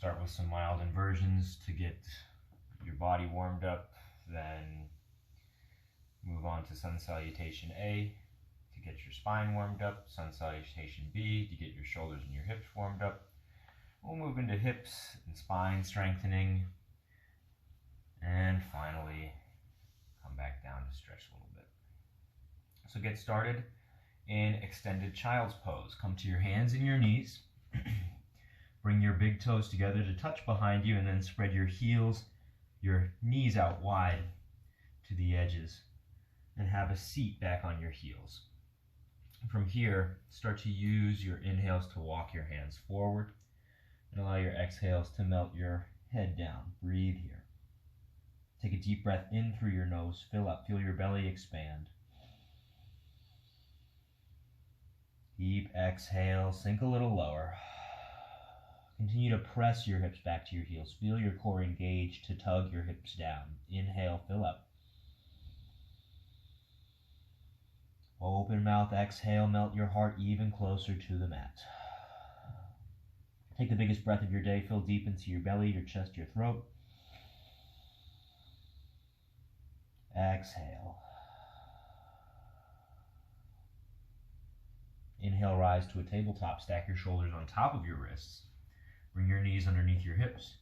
Start with some mild inversions to get your body warmed up, then move on to Sun Salutation A to get your spine warmed up, Sun Salutation B to get your shoulders and your hips warmed up. We'll move into hips and spine strengthening, and finally come back down to stretch a little bit. So get started in extended child's pose. Come to your hands and your knees. Bring your big toes together to touch behind you, and then spread your heels, your knees out wide to the edges, and have a seat back on your heels. From here, start to use your inhales to walk your hands forward, and allow your exhales to melt your head down. Breathe here. Take a deep breath in through your nose. Fill up. Feel your belly expand. Deep exhale. Sink a little lower. Continue to press your hips back to your heels. Feel your core engage to tug your hips down. Inhale. Fill up. Open mouth. Exhale. Melt your heart even closer to the mat. Take the biggest breath of your day. Fill deep into your belly, your chest, your throat. Exhale. Inhale, rise to a tabletop. Stack your shoulders on top of your wrists. Bring your knees underneath your hips.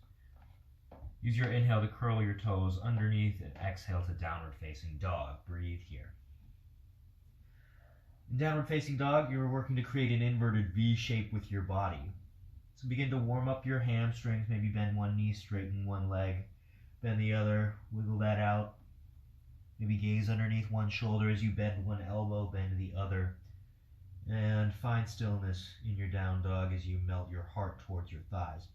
Use your inhale to curl your toes underneath, and exhale to downward facing dog. Breathe here. In downward facing dog, you're working to create an inverted V shape with your body. So begin to warm up your hamstrings. Maybe bend one knee, straighten one leg, bend the other, wiggle that out. Maybe gaze underneath one shoulder as you bend one elbow, bend the other. And find stillness in your down dog as you melt your heart towards your thighs.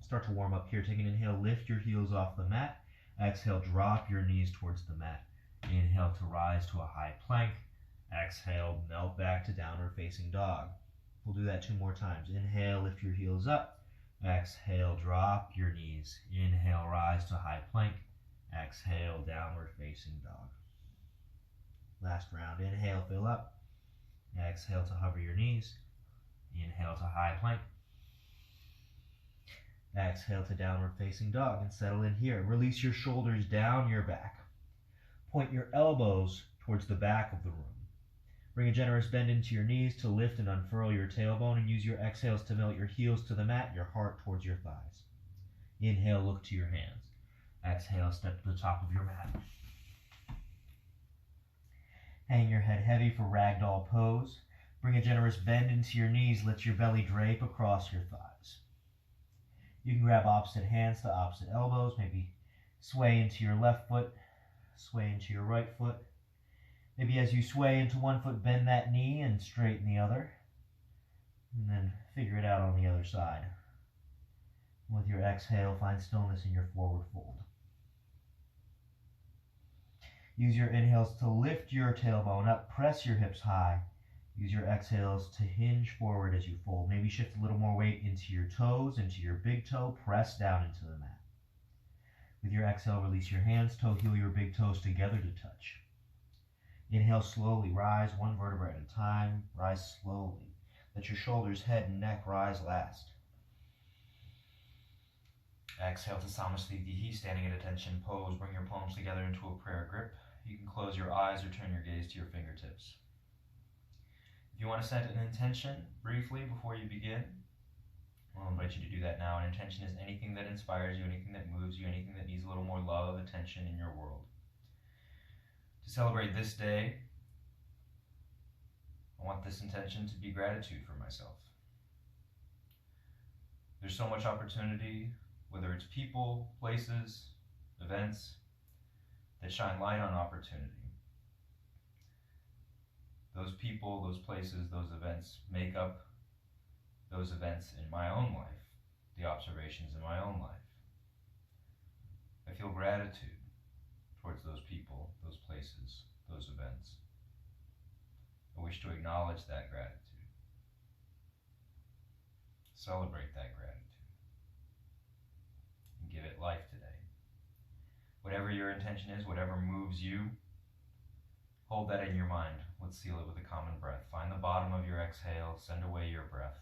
Start to warm up here. Take an inhale, lift your heels off the mat. Exhale, drop your knees towards the mat. Inhale to rise to a high plank. Exhale, melt back to downward facing dog. We'll do that 2 more times. Inhale, lift your heels up. Exhale, drop your knees. Inhale, rise to high plank. Exhale, downward facing dog. Last round. Inhale, fill up. Exhale to hover your knees. Inhale to high plank. Exhale to downward facing dog, and settle in here. Release your shoulders down your back. Point your elbows towards the back of the room. Bring a generous bend into your knees to lift and unfurl your tailbone, and use your exhales to melt your heels to the mat, your heart towards your thighs. Inhale, look to your hands. Exhale, step to the top of your mat. Hang your head heavy for ragdoll pose. Bring a generous bend into your knees. Let your belly drape across your thighs. You can grab opposite hands to opposite elbows. Maybe sway into your left foot, sway into your right foot. Maybe as you sway into one foot, bend that knee and straighten the other. And then figure it out on the other side. With your exhale, find stillness in your forward fold. Use your inhales to lift your tailbone up, press your hips high. Use your exhales to hinge forward as you fold. Maybe shift a little more weight into your toes, into your big toe, press down into the mat. With your exhale, release your hands, toe heel your big toes together to touch. Inhale, slowly rise one vertebra at a time. Rise slowly. Let your shoulders, head, and neck rise last. Exhale to Samasthiti, standing at attention pose. Bring your palms together into a prayer grip. You can close your eyes or turn your gaze to your fingertips. If you want to set an intention briefly before you begin, I'll invite you to do that now. An intention is anything that inspires you, anything that moves you, anything that needs a little more love, attention in your world. To celebrate this day, I want this intention to be gratitude for myself. There's so much opportunity, whether it's people, places, events, that shine light on opportunity. Those people, those places, those events make up those events in my own life, the observations in my own life. I feel gratitude towards those people, those places, those events. I wish to acknowledge that gratitude. Celebrate that gratitude. And give it life today. Whatever your intention is, whatever moves you, hold that in your mind. Let's seal it with a common breath. Find the bottom of your exhale, send away your breath.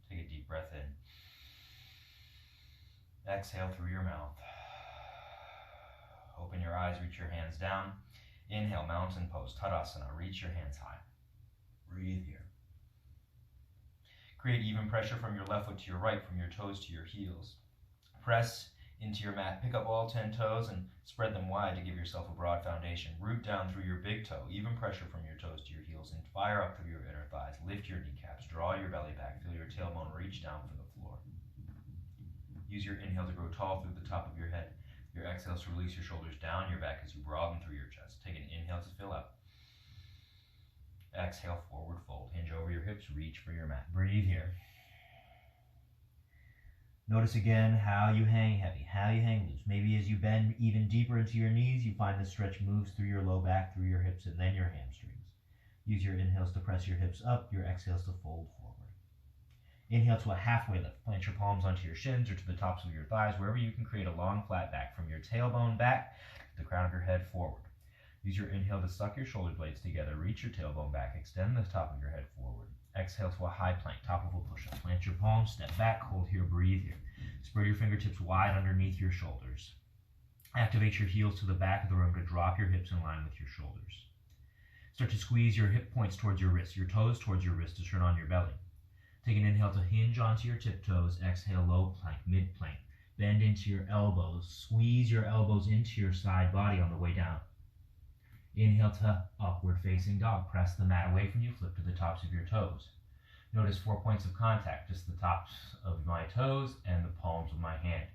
Take a deep breath in. Exhale through your mouth. Open your eyes, reach your hands down. Inhale, mountain pose, Tadasana. Reach your hands high. Breathe here. Create even pressure from your left foot to your right, from your toes to your heels. Press into your mat. Pick up all 10 toes and spread them wide to give yourself a broad foundation. Root down through your big toe. Even pressure from your toes to your heels, and fire up through your inner thighs. Lift your kneecaps. Draw your belly back. Feel your tailbone reach down for the floor. Use your inhale to grow tall through the top of your head. Your exhales to release your shoulders down your back as you broaden through your chest. Take an inhale to fill up. Exhale, forward fold. Hinge over your hips, reach for your mat. Breathe here. Notice again how you hang heavy, how you hang loose. Maybe as you bend even deeper into your knees, you find the stretch moves through your low back, through your hips, and then your hamstrings. Use your inhales to press your hips up, your exhales to fold forward. Inhale to a halfway lift. Plant your palms onto your shins or to the tops of your thighs, wherever you can create a long flat back from your tailbone back to the crown of your head forward. Use your inhale to suck your shoulder blades together. Reach your tailbone back. Extend the top of your head forward. Exhale to a high plank, top of a push-up. Plant your palms, step back, hold here, breathe here. Spread your fingertips wide underneath your shoulders. Activate your heels to the back of the room to drop your hips in line with your shoulders. Start to squeeze your hip points towards your wrists, your toes towards your wrists to turn on your belly. Take an inhale to hinge onto your tiptoes. Exhale, low plank, mid plank. Bend into your elbows. Squeeze your elbows into your side body on the way down. Inhale to upward facing dog. Press the mat away from you. Flip to the tops of your toes. Notice 4 points of contact, just the tops of my toes and the palms of my hand.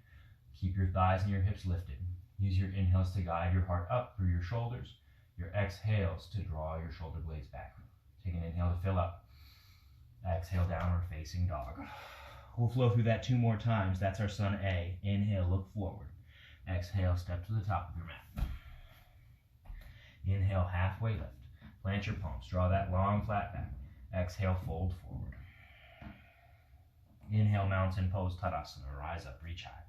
Keep your thighs and your hips lifted. Use your inhales to guide your heart up through your shoulders. Your exhales to draw your shoulder blades back. Take an inhale to fill up. Exhale, downward facing dog. We'll flow through that 2 more times. That's our Sun A. Inhale, look forward. Exhale, step to the top of your mat. Inhale, halfway lift. Plant your palms. Draw that long, flat back. Exhale, fold forward. Inhale, mountain pose, Tadasana. Rise up, reach high.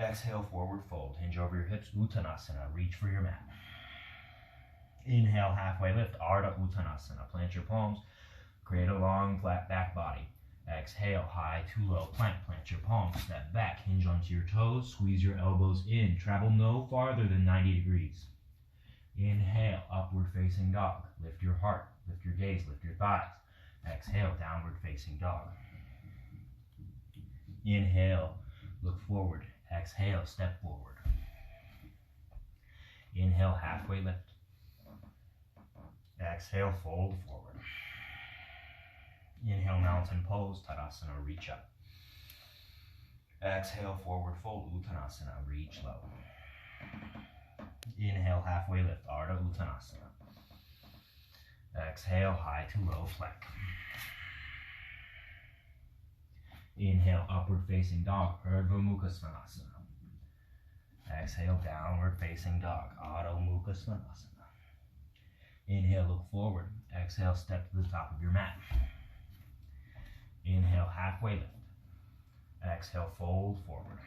Exhale, forward fold. Hinge over your hips, Uttanasana. Reach for your mat. Inhale, halfway lift, Ardha Uttanasana. Plant your palms. Create a long, flat back body. Exhale, high to low plank. Plant your palms, step back, hinge onto your toes, squeeze your elbows in. Travel no farther than 90 degrees. Inhale, upward facing dog. Lift your heart, lift your gaze, lift your thighs. Exhale, downward facing dog. Inhale, look forward. Exhale, step forward. Inhale, halfway lift. Exhale, fold forward. Inhale, mountain pose, Tadasana, reach up. Exhale, forward fold, Uttanasana, reach low. Inhale, halfway lift, Ardha Uttanasana. Exhale, high to low plank. Inhale, upward facing dog, Urdhva Mukha Svanasana. Exhale, downward facing dog, Adho Mukha Svanasana. Inhale, look forward. Exhale, step to the top of your mat. Inhale, halfway lift. Exhale, fold forward.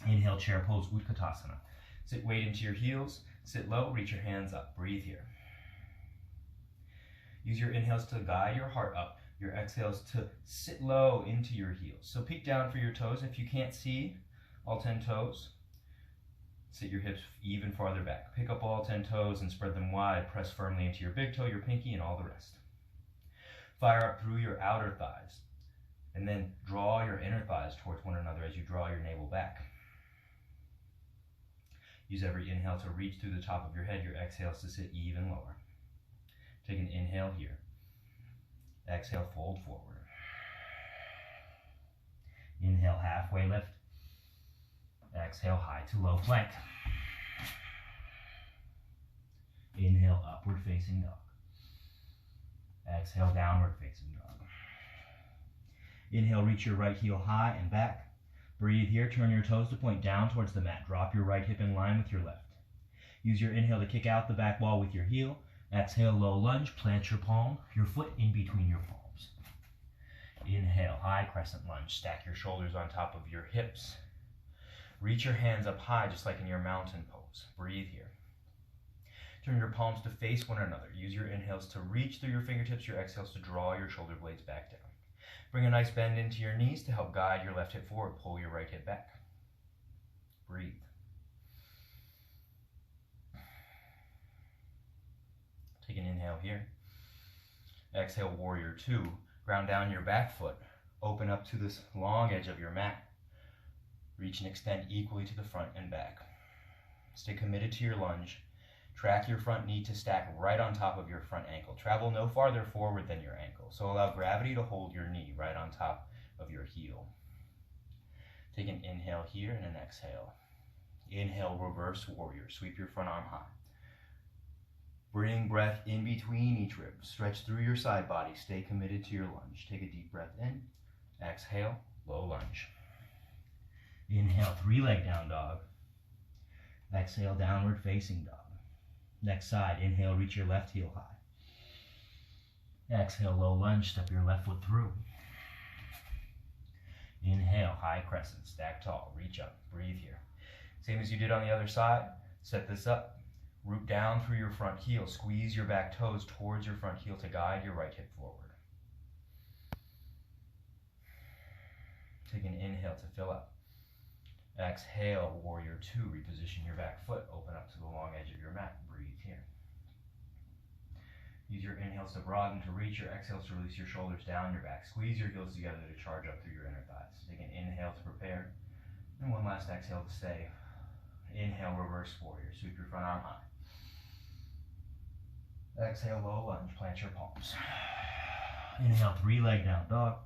Inhale, chair pose, Utkatasana. Sit weight into your heels. Sit low, reach your hands up. Breathe here. Use your inhales to guide your heart up. Your exhales to sit low into your heels. So peek down for your toes. If you can't see all 10 toes, sit your hips even farther back. Pick up all 10 toes and spread them wide. Press firmly into your big toe, your pinky, and all the rest. Fire up through your outer thighs. And then draw your inner thighs towards one another as you draw your navel back. Use every inhale to reach through the top of your head. Your exhales to sit even lower. Take an inhale here. Exhale, fold forward. Inhale, halfway lift. Exhale, high to low plank. Inhale, upward facing dog. Exhale, downward facing dog. Inhale, reach your right heel high and back. Breathe here, turn your toes to point down towards the mat. Drop your right hip in line with your left. Use your inhale to kick out the back wall with your heel. Exhale, low lunge, plant your palm, your foot in between your palms. Inhale, high crescent lunge. Stack your shoulders on top of your hips. Reach your hands up high, just like in your mountain pose. Breathe here. Turn your palms to face one another. Use your inhales to reach through your fingertips, your exhales to draw your shoulder blades back down. Bring a nice bend into your knees to help guide your left hip forward. Pull your right hip back. Breathe. Take an inhale here. Exhale, warrior two. Ground down your back foot. Open up to this long edge of your mat. Reach and extend equally to the front and back. Stay committed to your lunge. Track your front knee to stack right on top of your front ankle. Travel no farther forward than your ankle. So allow gravity to hold your knee right on top of your heel. Take an inhale here and an exhale. Inhale, reverse warrior. Sweep your front arm high. Bring breath in between each rib. Stretch through your side body. Stay committed to your lunge. Take a deep breath in. Exhale, low lunge. Inhale, three leg down dog. Exhale, downward facing dog. Next side, inhale, reach your left heel high. Exhale, low lunge, step your left foot through. Inhale, high crescent, stack tall, reach up, breathe here. Same as you did on the other side, set this up. Root down through your front heel. Squeeze your back toes towards your front heel to guide your right hip forward. Take an inhale to fill up. Exhale, warrior two. Reposition your back foot. Open up to the long edge of your mat. Breathe here. Use your inhales to broaden, to reach. Your exhales to release your shoulders down your back. Squeeze your heels together to charge up through your inner thighs. Take an inhale to prepare. And one last exhale to stay. Inhale, reverse warrior. Sweep your front arm high. Exhale, low lunge. Plant your palms. Inhale, three leg down dog.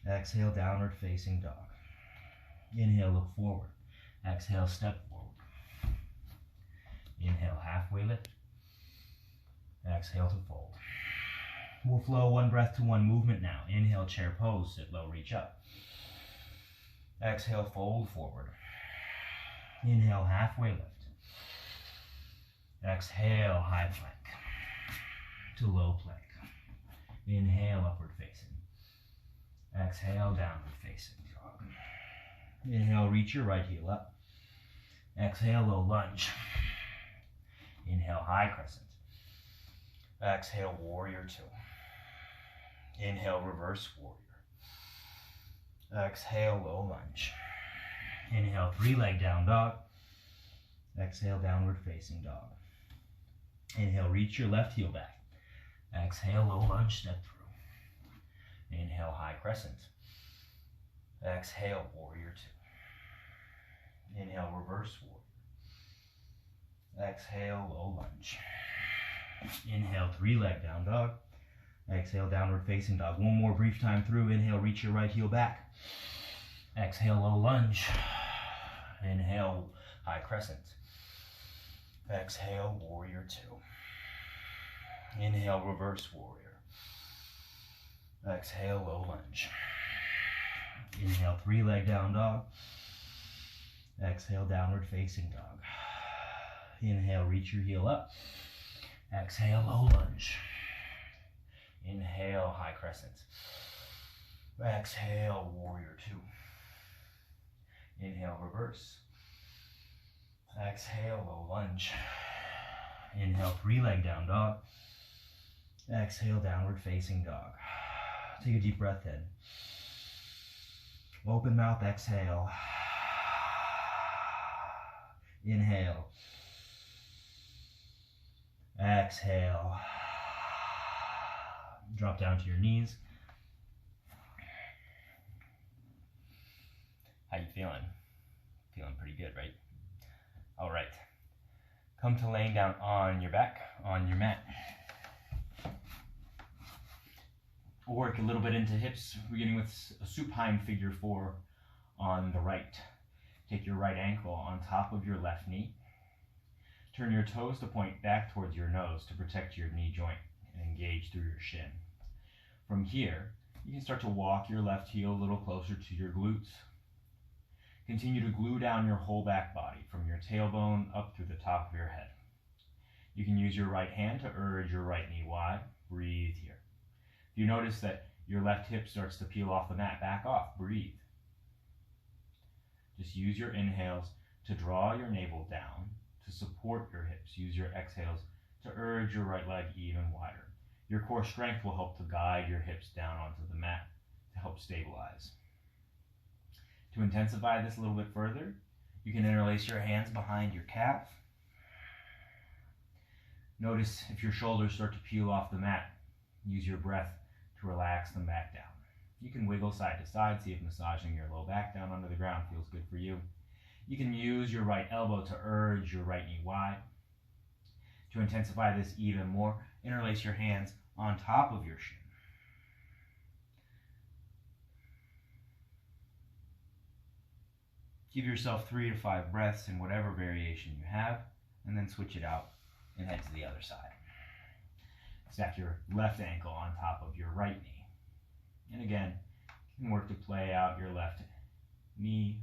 Exhale, downward facing dog. Inhale, look forward. Exhale, step forward. Inhale, halfway lift. Exhale to fold. We'll flow one breath to one movement now. Inhale, chair pose. Sit low, reach up. Exhale, fold forward. Inhale, halfway lift. Exhale, high plank to low plank. Inhale, upward facing. Exhale, downward facing dog. Inhale, reach your right heel up. Exhale, low lunge. Inhale, high crescent. Exhale, warrior two. Inhale, reverse warrior. Exhale, low lunge. Inhale, three leg down dog. Exhale, downward facing dog. Inhale, reach your left heel back. Exhale, low lunge, step through. Inhale, high crescent. Exhale, warrior two. Inhale, reverse warrior. Exhale, low lunge. Inhale, three leg down dog. Exhale, downward facing dog. One more brief time through. Inhale, reach your right heel back. Exhale, low lunge. Inhale, high crescent. Exhale, warrior two. Inhale, reverse warrior. Exhale, low lunge. Inhale, three leg down dog. Exhale, downward facing dog. Inhale, reach your heel up. Exhale, low lunge. Inhale, high crescent. Exhale, warrior two. Inhale, reverse. Exhale, low lunge. Inhale, three leg down dog. Exhale, downward facing dog. Take a deep breath in. Open mouth, exhale. Inhale. Exhale. Drop down to your knees. How you feeling? Feeling pretty good, right? All right. Come to laying down on your back, on your mat. We'll work a little bit into hips, beginning with a supine figure four on the right. Take your right ankle on top of your left knee. Turn your toes to point back towards your nose to protect your knee joint and engage through your shin. From here, you can start to walk your left heel a little closer to your glutes. Continue to glue down your whole back body from your tailbone up through the top of your head. You can use your right hand to urge your right knee wide. Breathe here. If you notice that your left hip starts to peel off the mat, back off. Breathe. Just use your inhales to draw your navel down to support your hips. Use your exhales to urge your right leg even wider. Your core strength will help to guide your hips down onto the mat to help stabilize. To intensify this a little bit further, you can interlace your hands behind your calf. Notice if your shoulders start to peel off the mat, use your breath to relax them back down. You can wiggle side to side, see if massaging your low back down onto the ground feels good for you. You can use your right elbow to urge your right knee wide. To intensify this even more, interlace your hands on top of your shin. Give yourself 3 to 5 breaths in whatever variation you have, and then switch it out and head to the other side. Stack your left ankle on top of your right knee. And again, you can work to play out your left knee.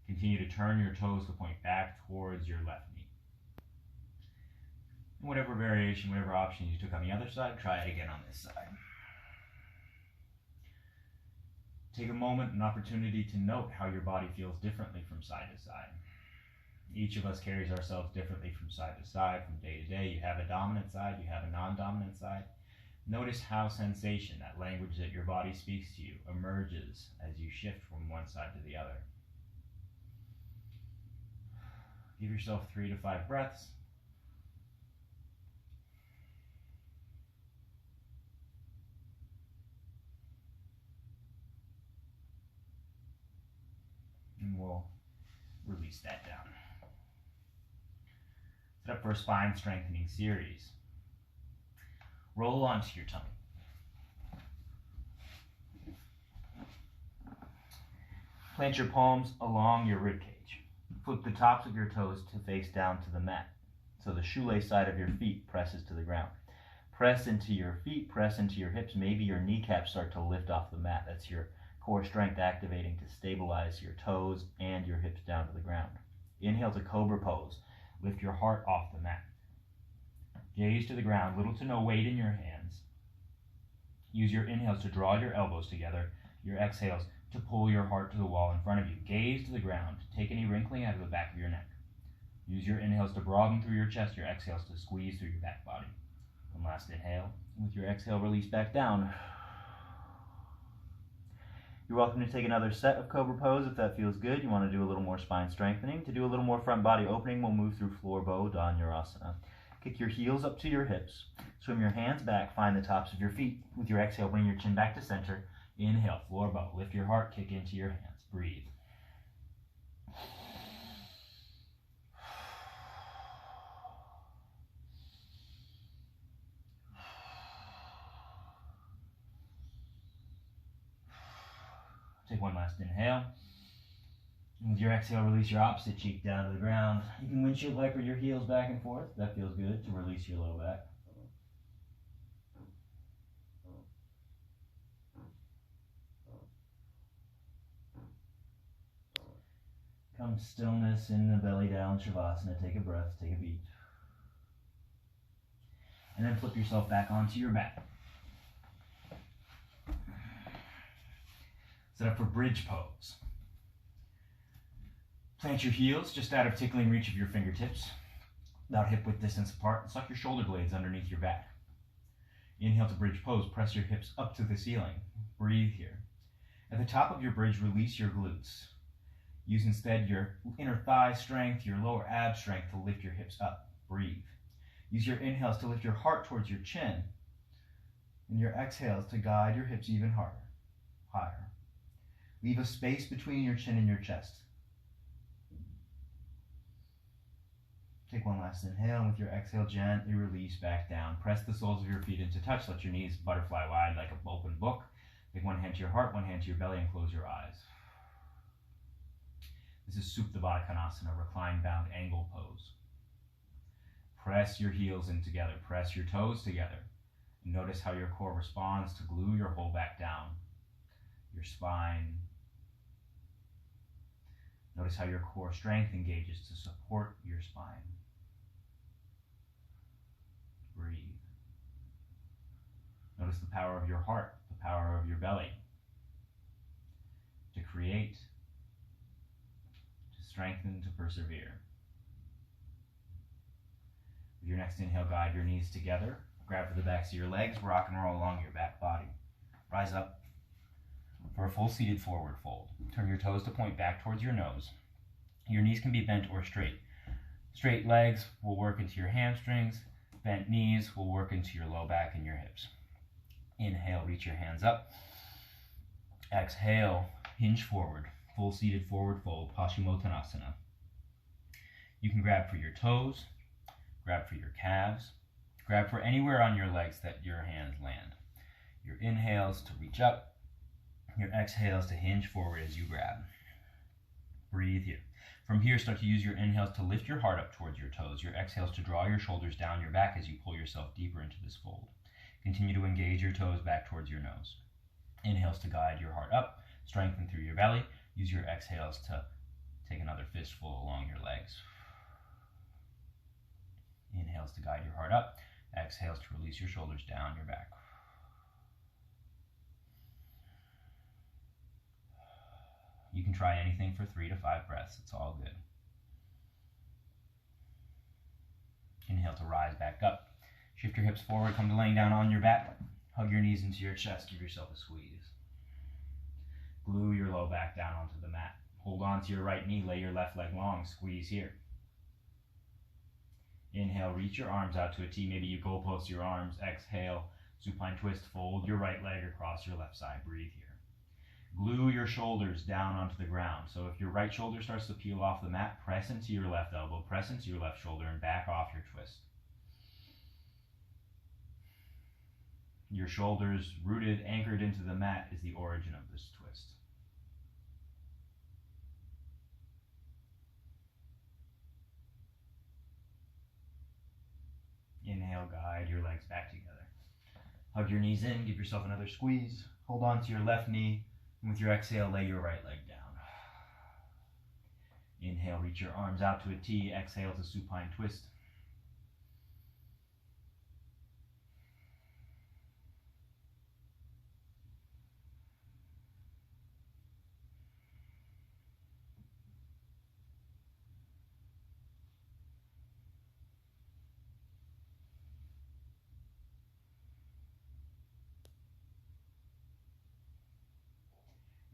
Continue to turn your toes to point back towards your left knee. And whatever variation, whatever option you took on the other side, try it again on this side. Take a moment, an opportunity to note how your body feels differently from side to side. Each of us carries ourselves differently from side to side, from day to day. You have a dominant side, you have a non-dominant side. Notice how sensation, that language that your body speaks to you, emerges as you shift from one side to the other. Give yourself 3 to 5 breaths. And we'll release that down. Set up for a spine strengthening series. Roll onto your tummy. Plant your palms along your rib cage. Flip the tops of your toes to face down to the mat, so the shoelace side of your feet presses to the ground. Press into your feet, press into your hips. Maybe your kneecaps start to lift off the mat. That's your core strength activating to stabilize your toes and your hips down to the ground. Inhale to cobra pose. Lift your heart off the mat. Gaze to the ground, little to no weight in your hands. Use your inhales to draw your elbows together, your exhales to pull your heart to the wall in front of you. Gaze to the ground, take any wrinkling out of the back of your neck. Use your inhales to broaden through your chest, your exhales to squeeze through your back body. One last inhale. With your exhale, release back down. You're welcome to take another set of Cobra Pose if that feels good. You want to do a little more spine strengthening. To do a little more front body opening, we'll move through floor bow, Dhanurasana. Kick your heels up to your hips. Swim your hands back, find the tops of your feet. With your exhale, bring your chin back to center. Inhale, floor bow. Lift your heart, kick into your hands. Breathe. Take one last inhale. With your exhale, release your opposite cheek down to the ground. You can windshield wiper your heels back and forth. That feels good to release your low back. Come stillness in the belly down, Shavasana. Take a breath, take a beat. And then flip yourself back onto your back. Set up for bridge pose. Plant your heels just out of tickling reach of your fingertips, about hip width distance apart, and suck your shoulder blades underneath your back. Inhale to bridge pose, press your hips up to the ceiling. Breathe here. At the top of your bridge, release your glutes. Use instead your inner thigh strength, your lower ab strength to lift your hips up. Breathe. Use your inhales to lift your heart towards your chin, and your exhales to guide your hips even harder, higher. Leave a space between your chin and your chest. Take one last inhale, and with your exhale, gently release back down. Press the soles of your feet into touch. Let your knees butterfly wide like an open book. Take one hand to your heart, one hand to your belly, and close your eyes. This is Supta Baddha Konasana, recline bound angle pose. Press your heels in together. Press your toes together. And notice how your core responds to glue your whole back down. Your spine. Notice how your core strength engages to support your spine. Breathe. Notice the power of your heart, the power of your belly to create, to strengthen, to persevere. With your next inhale, guide your knees together, Grab for the backs of your legs, rock and roll along your back body. Rise up for a full seated forward fold. Turn your toes to point back towards your nose. Your knees can be bent or straight. Straight legs will work into your hamstrings. Bent knees will work into your low back and your hips. Inhale, reach your hands up. Exhale, hinge forward. Full seated forward fold, Paschimottanasana. You can grab for your toes, grab for your calves, grab for anywhere on your legs that your hands land. Your inhales to reach up, your exhales to hinge forward as you grab. Breathe here. From here, start to use your inhales to lift your heart up towards your toes, your exhales to draw your shoulders down your back as you pull yourself deeper into this fold. Continue to engage your toes back towards your nose. Inhales to guide your heart up, strengthen through your belly. Use your exhales to take another fistful along your legs. Inhales to guide your heart up, exhales to release your shoulders down your back. You can try anything for 3 to 5 breaths. It's all good. Inhale to rise back up. Shift your hips forward, come to laying down on your back. Hug your knees into your chest, give yourself a squeeze. Glue your low back down onto the mat. Hold on to your right knee, lay your left leg long, squeeze here. Inhale, reach your arms out to a T. Maybe you goalpost your arms. Exhale, supine twist, fold your right leg across your left side. Breathe here. Glue your shoulders down onto the ground. So if your right shoulder starts to peel off the mat, press into your left elbow, press into your left shoulder, and back off your twist. Your shoulders rooted, anchored into the mat is the origin of this twist. Inhale, guide your legs back together. Hug your knees in, give yourself another squeeze. Hold on to your left knee, and with your exhale, lay your right leg down. Inhale, reach your arms out to a T. Exhale to supine twist.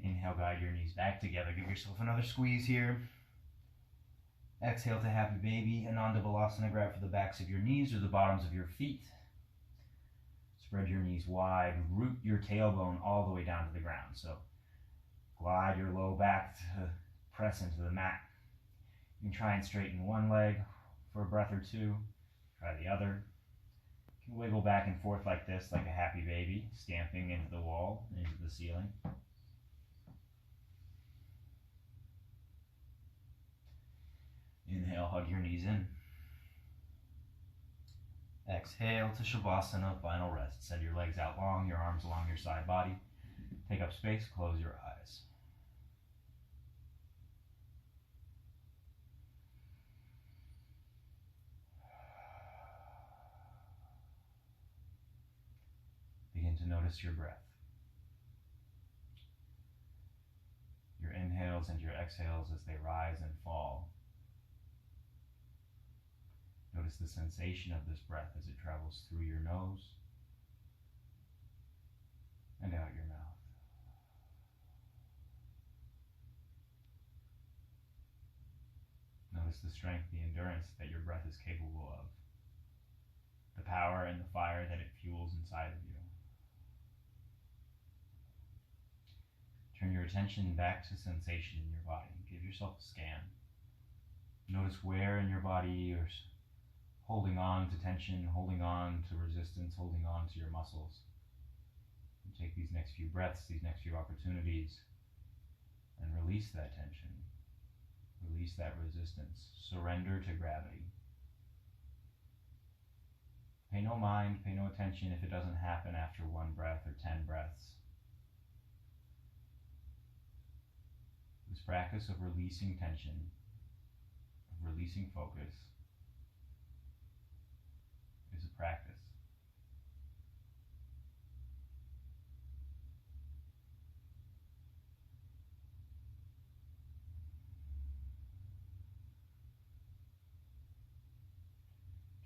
Inhale, guide your knees back together. Give yourself another squeeze here. Exhale to happy baby. Ananda Balasana. Grab for the backs of your knees or the bottoms of your feet. Spread your knees wide. Root your tailbone all the way down to the ground. So glide your low back to press into the mat. You can try and straighten one leg for a breath or two. Try the other. You can wiggle back and forth like this, like a happy baby, stamping into the wall, into the ceiling. Inhale, hug your knees in. Exhale to Shavasana, final rest. Send your legs out long, your arms along your side body. Take up space, close your eyes. Begin to notice your breath. Your inhales and your exhales as they rise and fall. Notice the sensation of this breath as it travels through your nose and out your mouth. Notice the strength, the endurance that your breath is capable of, the power and the fire that it fuels inside of you. Turn your attention back to sensation in your body. Give yourself a scan. Notice where in your body you're holding on to tension, holding on to resistance, holding on to your muscles. And take these next few breaths, these next few opportunities, and release that tension. Release that resistance. Surrender to gravity. Pay no mind, pay no attention if it doesn't happen after 1 breath or 10 breaths. This practice of releasing tension, of releasing focus, is a practice.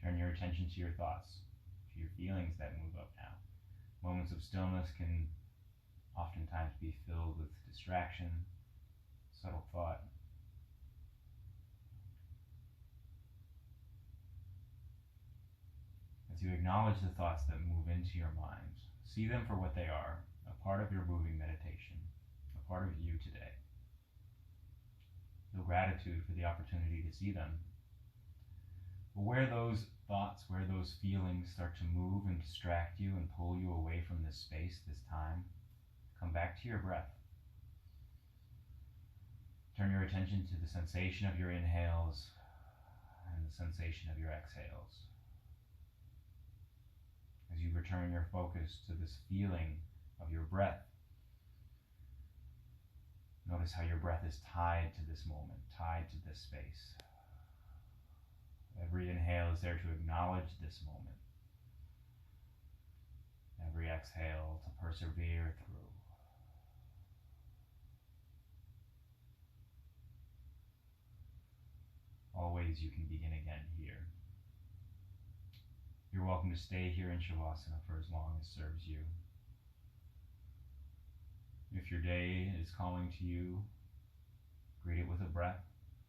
Turn your attention to your thoughts. If your feelings that move up now. Moments of stillness can oftentimes be filled with distraction, subtle thought. As you acknowledge the thoughts that move into your mind, see them for what they are, a part of your moving meditation, a part of you today. Feel gratitude for the opportunity to see them. But where those thoughts, where those feelings start to move and distract you and pull you away from this space, this time, come back to your breath. Turn your attention to the sensation of your inhales and the sensation of your exhales. As you return your focus to this feeling of your breath, notice how your breath is tied to this moment, tied to this space. Every inhale is there to acknowledge this moment. Every exhale to persevere through. Always you can begin again here. You're welcome to stay here in Shavasana for as long as serves you. If your day is calling to you, greet it with a breath.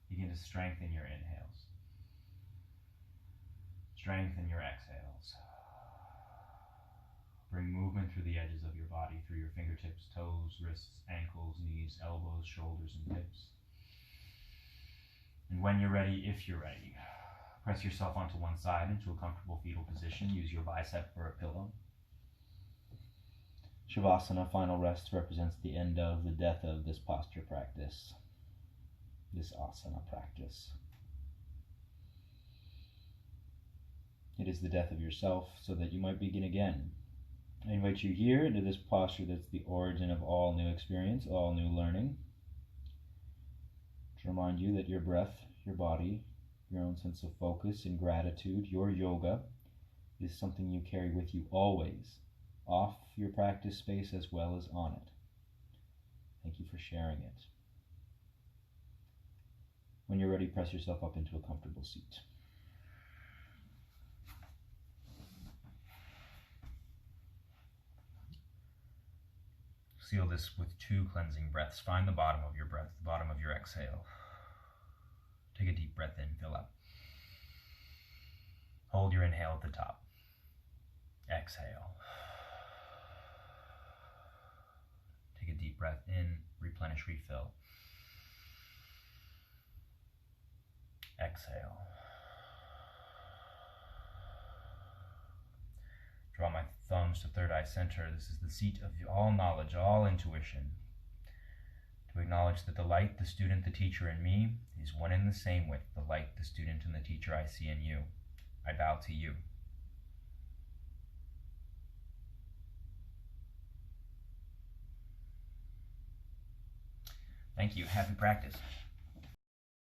Begin to strengthen your inhales. Strengthen your exhales. Bring movement through the edges of your body, through your fingertips, toes, wrists, ankles, knees, elbows, shoulders, and hips. And when you're ready, if you're ready, press yourself onto one side into a comfortable fetal position. Use your bicep for a pillow. Shavasana, final rest, represents the end of the death of this posture practice, this asana practice. It is the death of yourself so that you might begin again. I invite you here into this posture that's the origin of all new experience, all new learning. To remind you that your breath, your body, your own sense of focus and gratitude, your yoga, is something you carry with you always, off your practice space as well as on it. Thank you for sharing it. When you're ready, press yourself up into a comfortable seat. Seal this with 2 cleansing breaths. Find the bottom of your breath, the bottom of your exhale. Take a deep breath in, fill up. Hold your inhale at the top. Exhale. Take a deep breath in, replenish, refill. Exhale. Draw my thumbs to third eye center. This is the seat of all knowledge, all intuition. To acknowledge that the light, the student, the teacher in me is one and the same with the light, the student, and the teacher I see in you. I bow to you. Thank you. Happy practice.